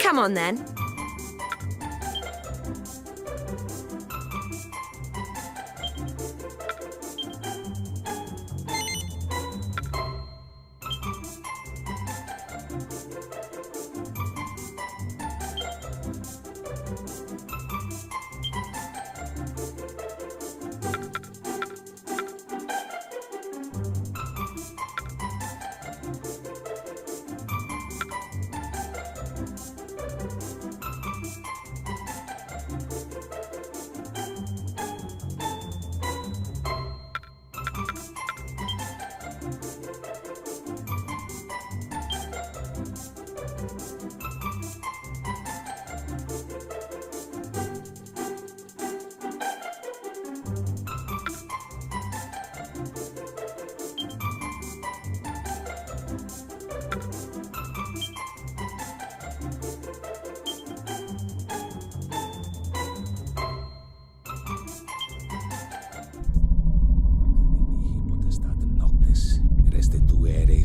Come on, then.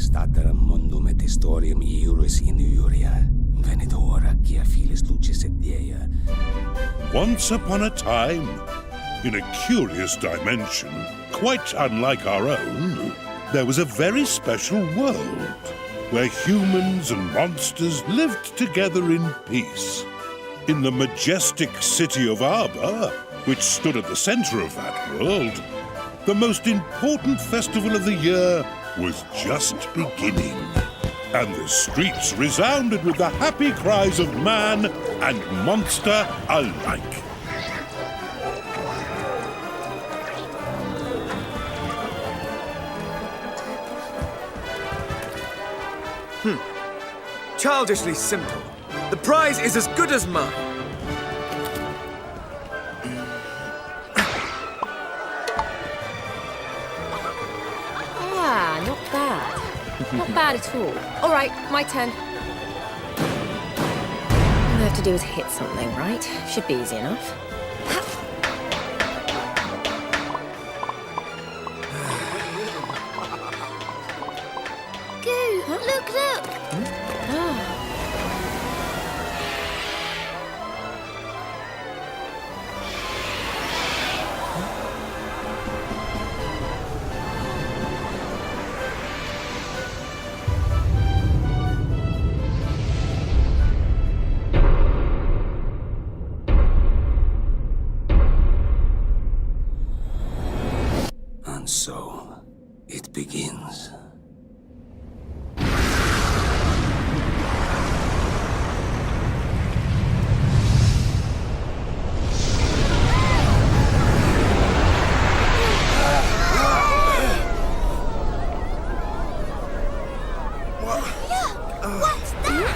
Stater mondum et historiam iuris in iuria. Venit ora quia filis lucis et dea. Once upon a time, in a curious dimension, quite unlike our own, there was a very special world where humans and monsters lived together in peace. In the majestic city of Arba, which stood at the center of that world, the most important festival of the year was just beginning, and the streets resounded with the happy cries of man and monster alike. Childishly simple. The prize is as good as mine. Not bad. Not bad at all. All right, my turn. All I have to do is hit something, right? Should be easy enough. Goo, look! Oh. And so, it begins. What's that?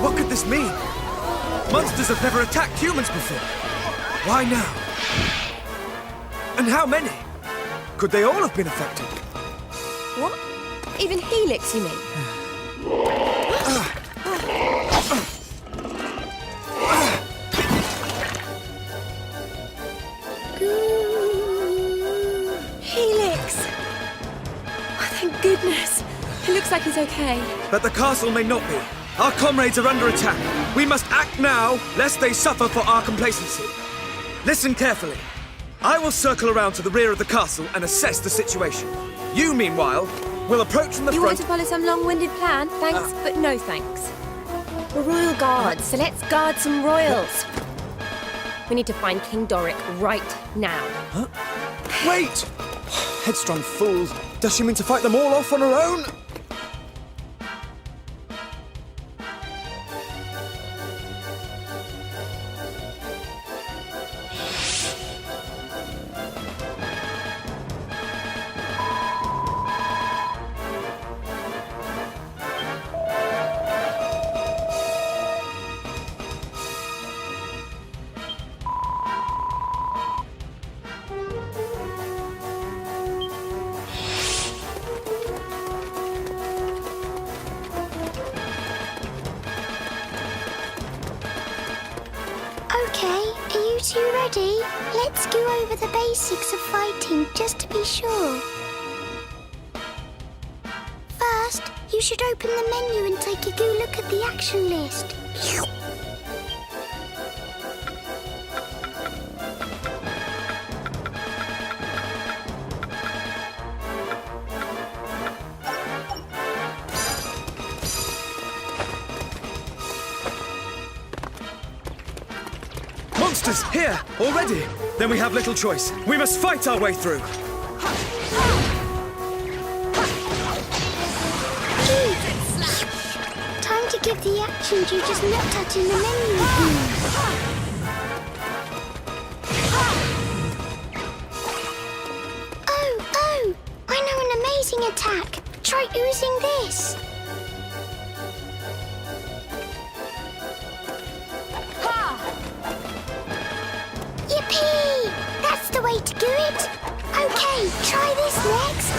What could this mean? Monsters have never attacked humans before. Why now? And how many? Could they all have been affected? What? Even Helix, you mean? Helix! Oh, thank goodness. It looks like he's okay. But the castle may not be. Our comrades are under attack. We must act now, lest they suffer for our complacency. Listen carefully. I will circle around to the rear of the castle and assess the situation. You, meanwhile, will approach from the You front... want to follow some long-winded plan? Thanks, but no thanks. We're royal guards, so let's guard some royals. We need to find King Doric right now. Huh? Wait! Headstrong fools. Does she mean to fight them all off on her own? you two ready? Let's go over the basics of fighting just to be sure. First, you should open the menu and take a good look at the action list. Monsters, here, already. Then we have little choice. We must fight our way through. Time to give the actions you just looked at in the menu a view. Oh! I know an amazing attack. Try using this. Yippee! That's the way to do it. Okay, try this next.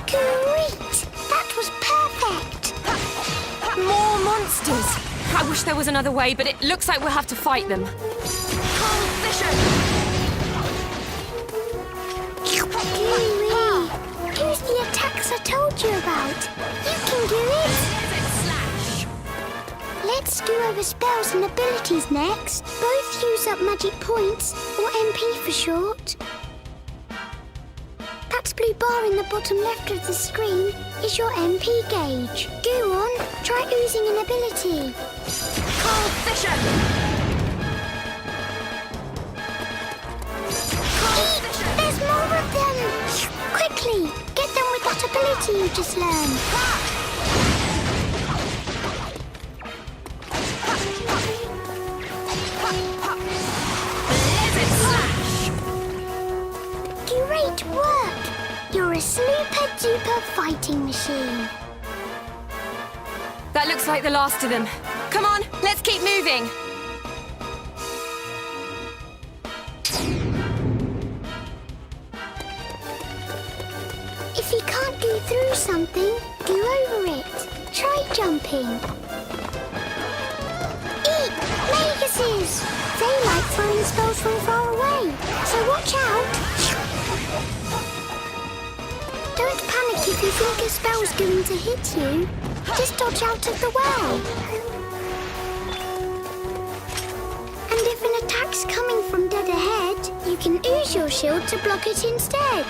Great! That was perfect. More monsters! I wish there was another way, but it looks like we'll have to fight them. Gooey! Use the attacks I told you about. You can do it. Let's go over spells and abilities next. Both use up magic points, or MP for short. That blue bar in the bottom left of the screen is your MP gauge. Go on, try using an ability. There's more of them! Quickly, get them with that ability you just learned. Great work! You're a super-duper fighting machine. That looks like the last of them. Come on, let's keep moving. If you can't go through something, go over it. Try jumping. Eat! Maguses! They like throwing spells from far away, so watch out! Don't panic if you think a spell's going to hit you. Just dodge out of the way. And if an attack's coming from dead ahead, you can use your shield to block it instead.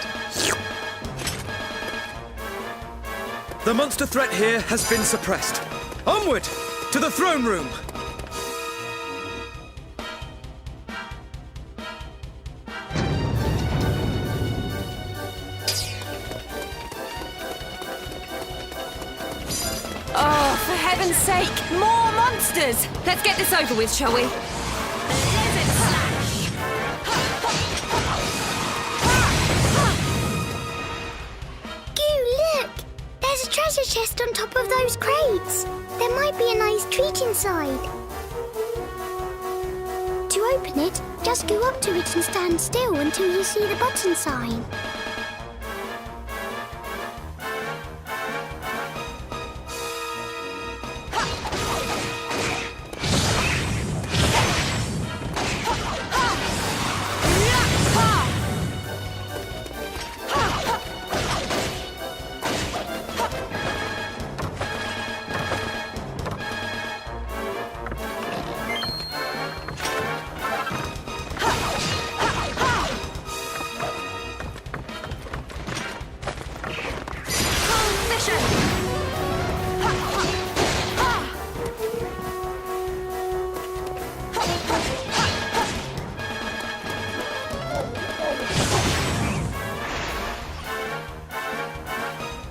The monster threat here has been suppressed. Onward! To the throne room! Oh, for heaven's sake, more monsters! Let's get this over with, shall we? Look! There's a treasure chest on top of those crates. There might be a nice treat inside. To open it, just go up to it and stand still until you see the button sign.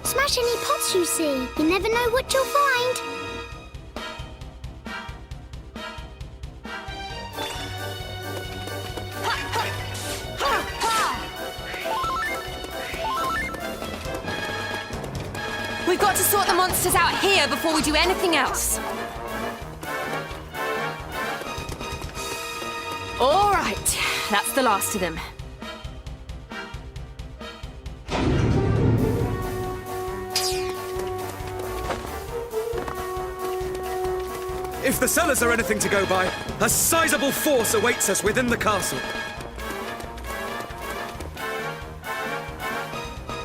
Smash any pots you see. You never know what you'll find. We've got to sort the monsters out here before we do anything else. All right, that's the last of them. If the cellars are anything to go by, a sizable force awaits us within the castle.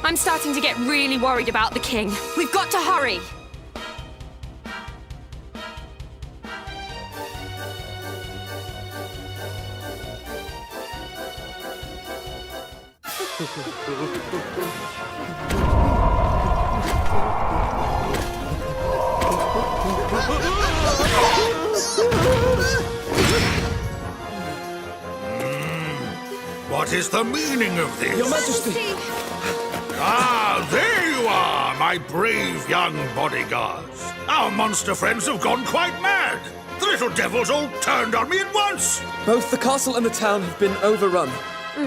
I'm starting to get really worried about the king. We've got to hurry. What is the meaning of this? Your Majesty! Ah, there you are, my brave young bodyguards. Our monster friends have gone quite mad. The little devils all turned on me at once. Both the castle and the town have been overrun.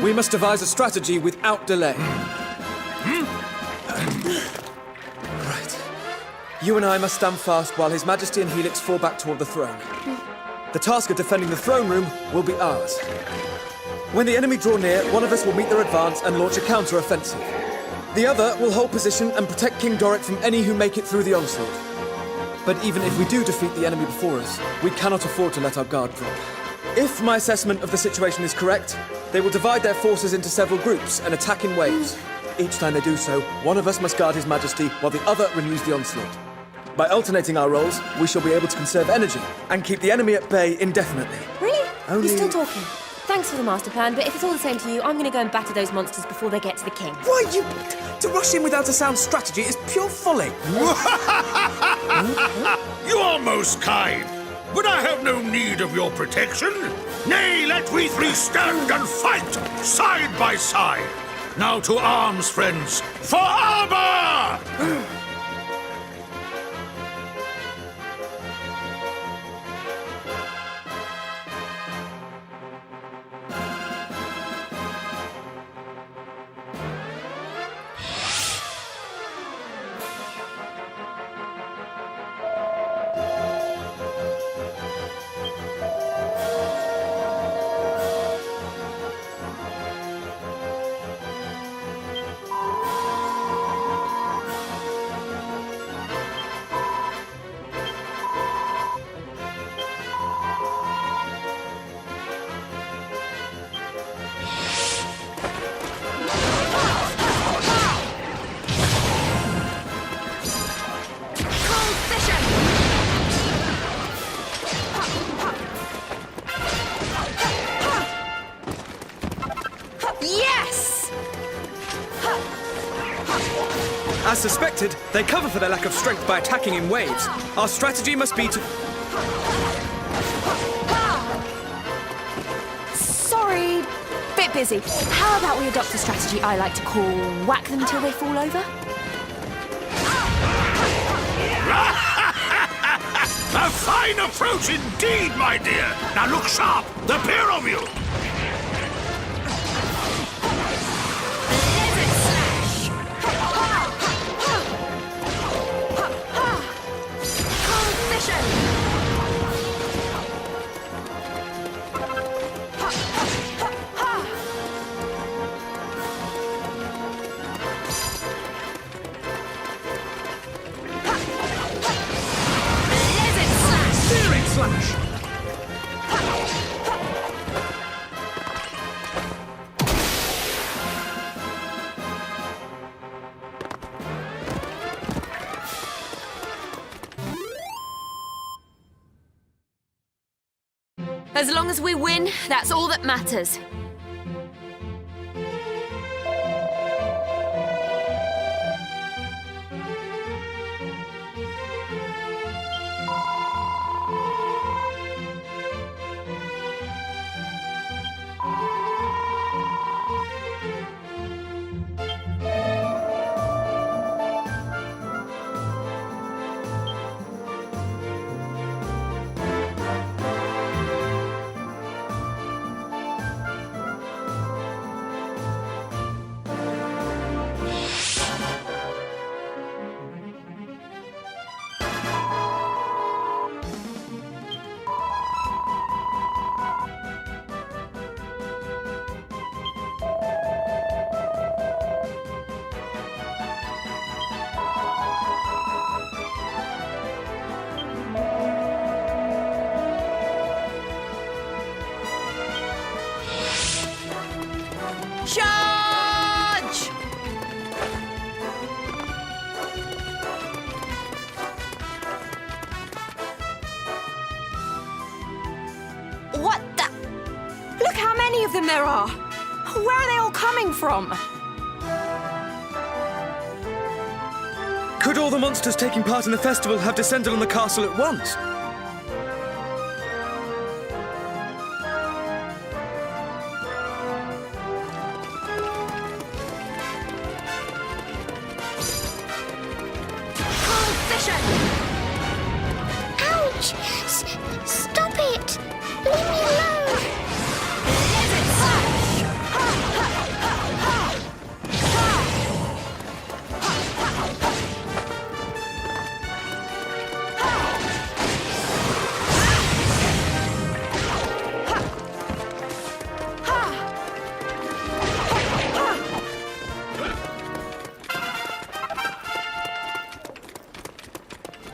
We must devise a strategy without delay. Right. You and I must stand fast while His Majesty and Helix fall back toward the throne. The task of defending the throne room will be ours. When the enemy draw near, one of us will meet their advance and launch a counter-offensive. The other will hold position and protect King Doric from any who make it through the onslaught. But even if we do defeat the enemy before us, we cannot afford to let our guard drop. If my assessment of the situation is correct, they will divide their forces into several groups and attack in waves. Each time they do so, one of us must guard His Majesty while the other renews the onslaught. By alternating our roles, we shall be able to conserve energy and keep the enemy at bay indefinitely. Really? Only- You're still talking. Thanks for the master plan, but if it's all the same to you, I'm going to go and batter those monsters before they get to the king. Why, you... To rush in without a sound strategy is pure folly. You are most kind, but I have no need of your protection. Nay, let we three stand and fight, side by side. Now to arms, friends, for Arba! Yes! As suspected, they cover for their lack of strength by attacking in waves. Our strategy must be to... Sorry, bit busy. How about we adopt a strategy I like to call whack them till they fall over? A fine approach indeed, my dear. Now look sharp, the pair of you. Slash! As long as we win, that's all that matters. of them there are! Where are they all coming from? Could all the monsters taking part in the festival have descended on the castle at once? Ouch! Stop it! Leave me alone!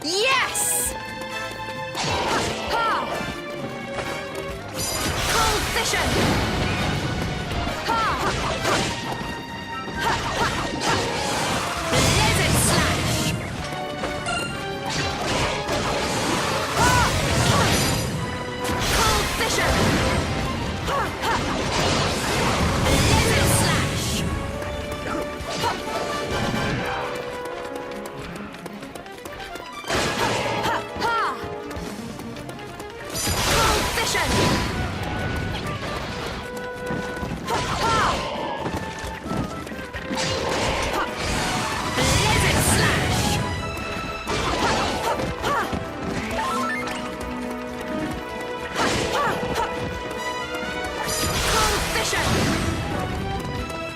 Yes! Cold vision! Lizard slash! Cold vision! Lizard slash! Cold vision! Lizard slash! Cold vision!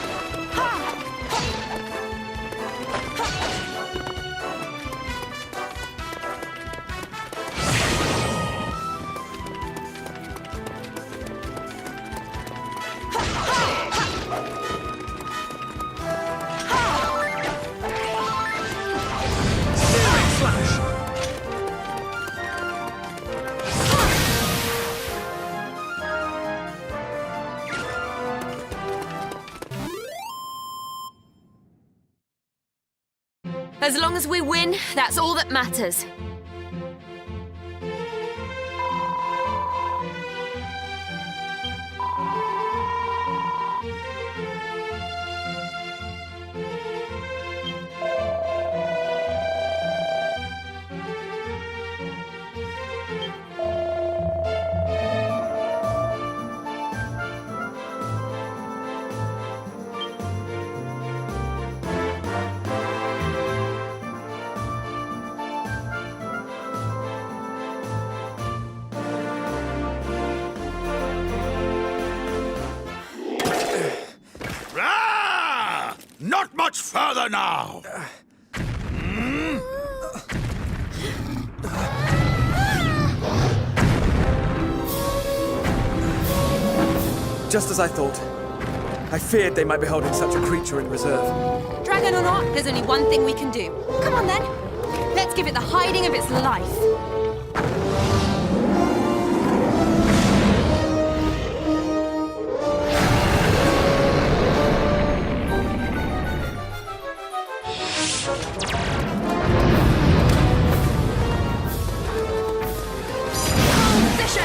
As long as we win, that's all that matters. Not much further now. Just as I thought. I feared they might be holding such a creature in reserve. Dragon or not, there's only one thing we can do. Come on then. Let's give it the hiding of its life.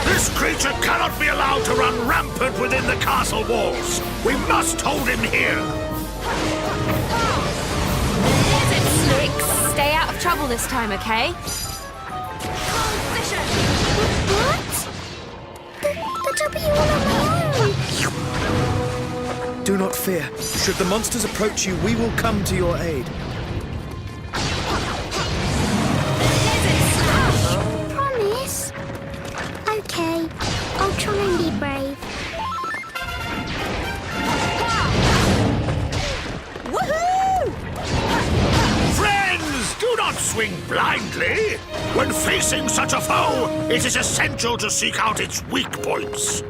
This creature cannot be allowed to run rampant within the castle walls. We must hold him here. Snakes, stay out of trouble this time, okay? What? But I'll be all on my own! Do not fear. Should the monsters approach you, we will come to your aid. Promise? Okay, I'll try and be brave. Woohoo! Friends, do not swing blindly. When facing such a foe, it is essential to seek out its weak points.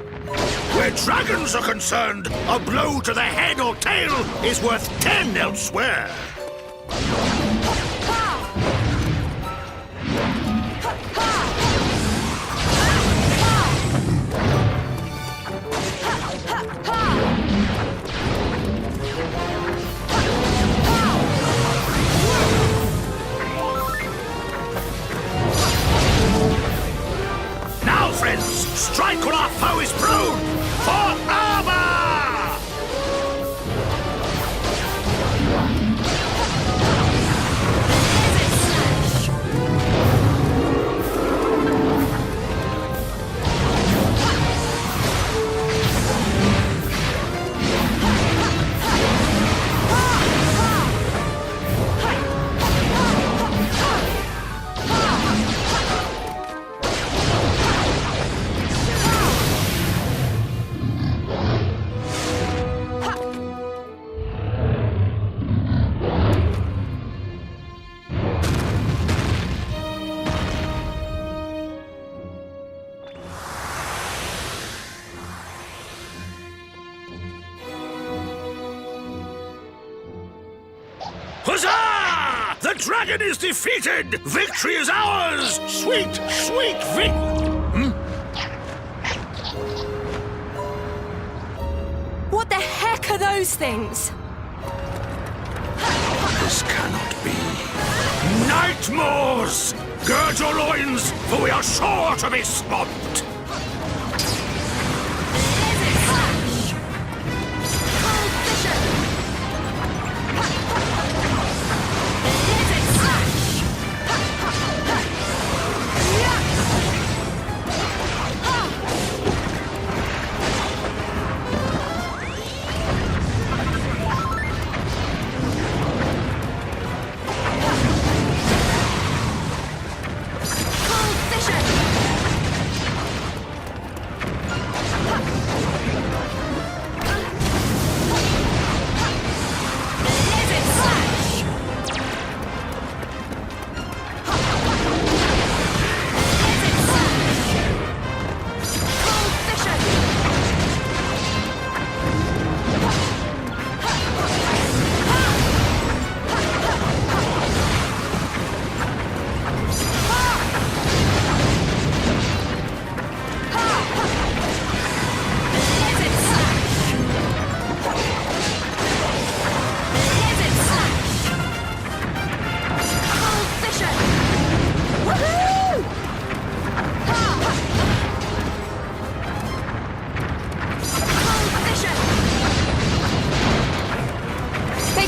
Where dragons are concerned, a blow to the head or tail is worth 10 elsewhere. Now, friends, strike when our foe is prone! For Arba! Huzzah! The dragon is defeated! Victory is ours! Sweet, sweet What the heck are those things? This cannot be. Nightmares! Gird your loins, for we are sure to be swamped!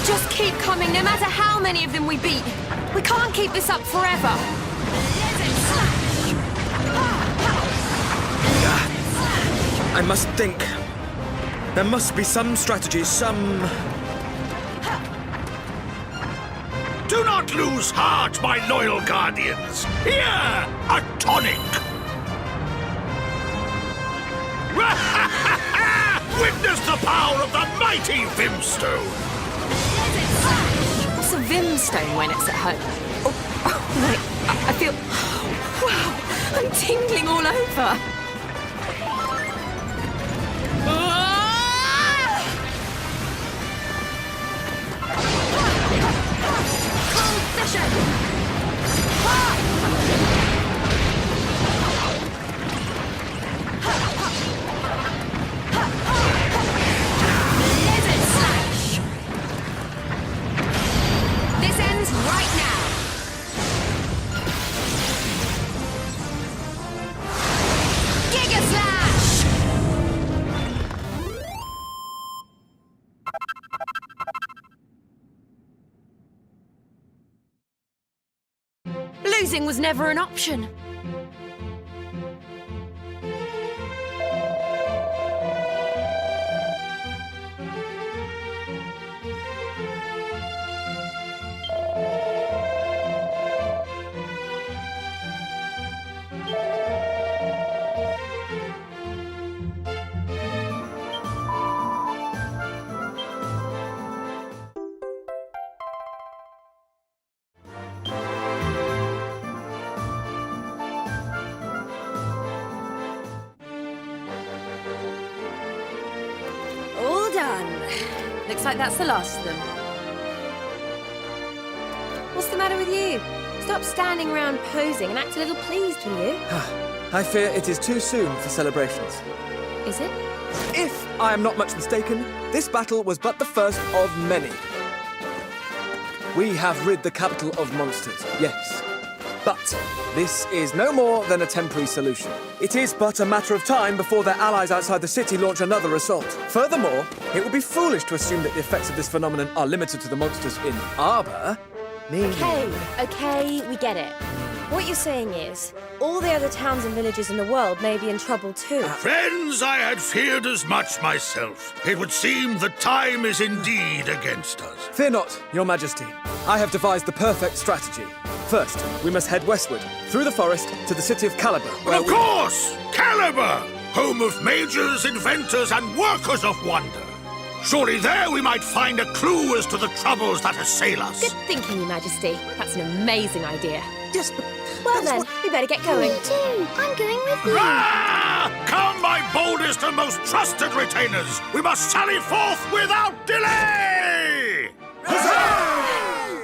Just keep coming, no matter how many of them we beat. We can't keep this up forever. I must think. There must be some strategy, some... Do not lose heart, my loyal guardians! Here, a tonic! Witness the power of the mighty Vimstone! What's a Vimstone when it's at home? Oh my, I feel... Wow, I'm tingling all over. This ends right now. Giga Slash! Losing was never an option. All done. Looks like that's the last of them. What's the matter with you? Stop standing around posing and act a little pleased, will you? I fear it is too soon for celebrations. Is it? If I am not much mistaken, this battle was but the first of many. We have rid the capital of monsters, yes. But this is no more than a temporary solution. It is but a matter of time before their allies outside the city launch another assault. Furthermore, it would be foolish to assume that the effects of this phenomenon are limited to the monsters in Arba. Okay, we get it. What you're saying is, all the other towns and villages in the world may be in trouble too. Friends, I had feared as much myself. It would seem the time is indeed against us. Fear not, Your Majesty. I have devised the perfect strategy. First, we must head westward, through the forest, to the city of Caliber, where Of course! Caliber! Home of mages, inventors, and workers of wonder. Surely there we might find a clue as to the troubles that assail us. Good thinking, Your Majesty. That's an amazing idea. Yes, but... Well then, we better get going. Me too. I'm going with you. Ah! Come, my boldest and most trusted retainers! We must sally forth without delay! Huzzah!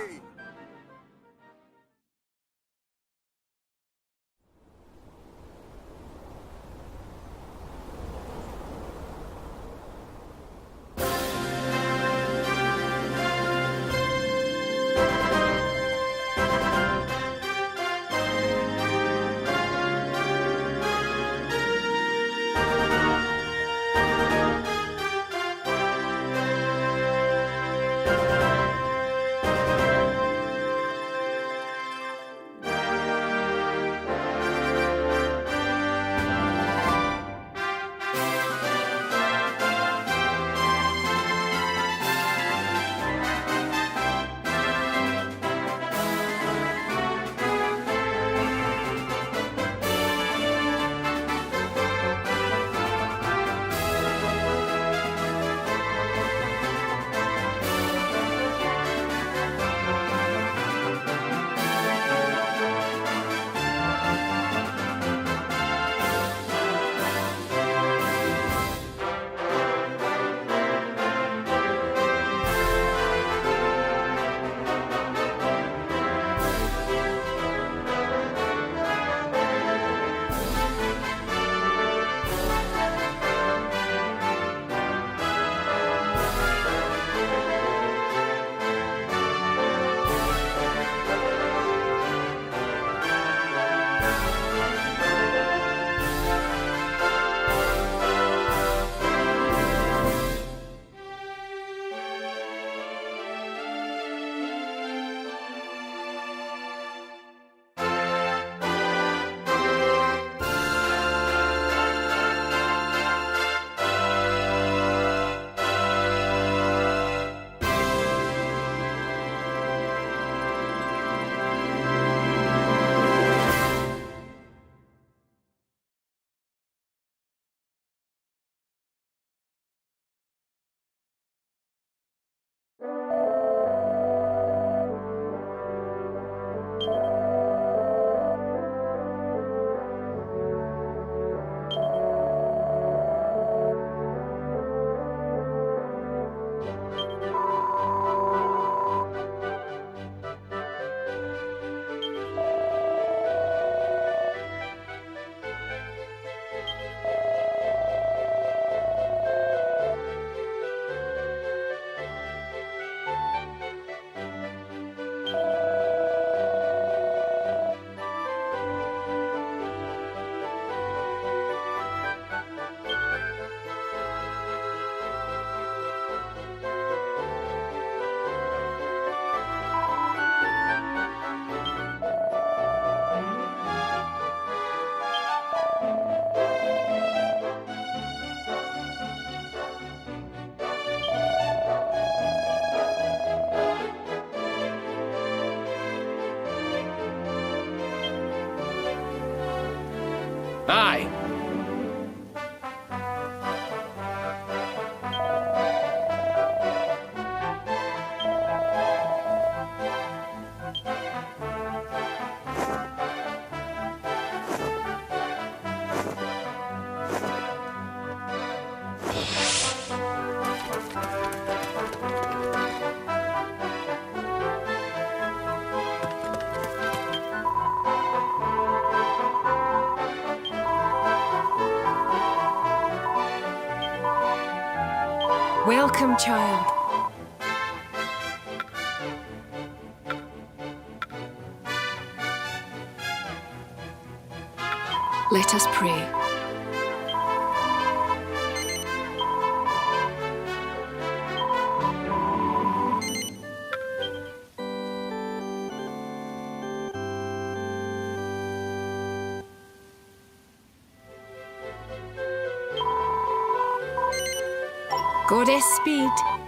Aye. Welcome, child. Let us pray. Goddess speed.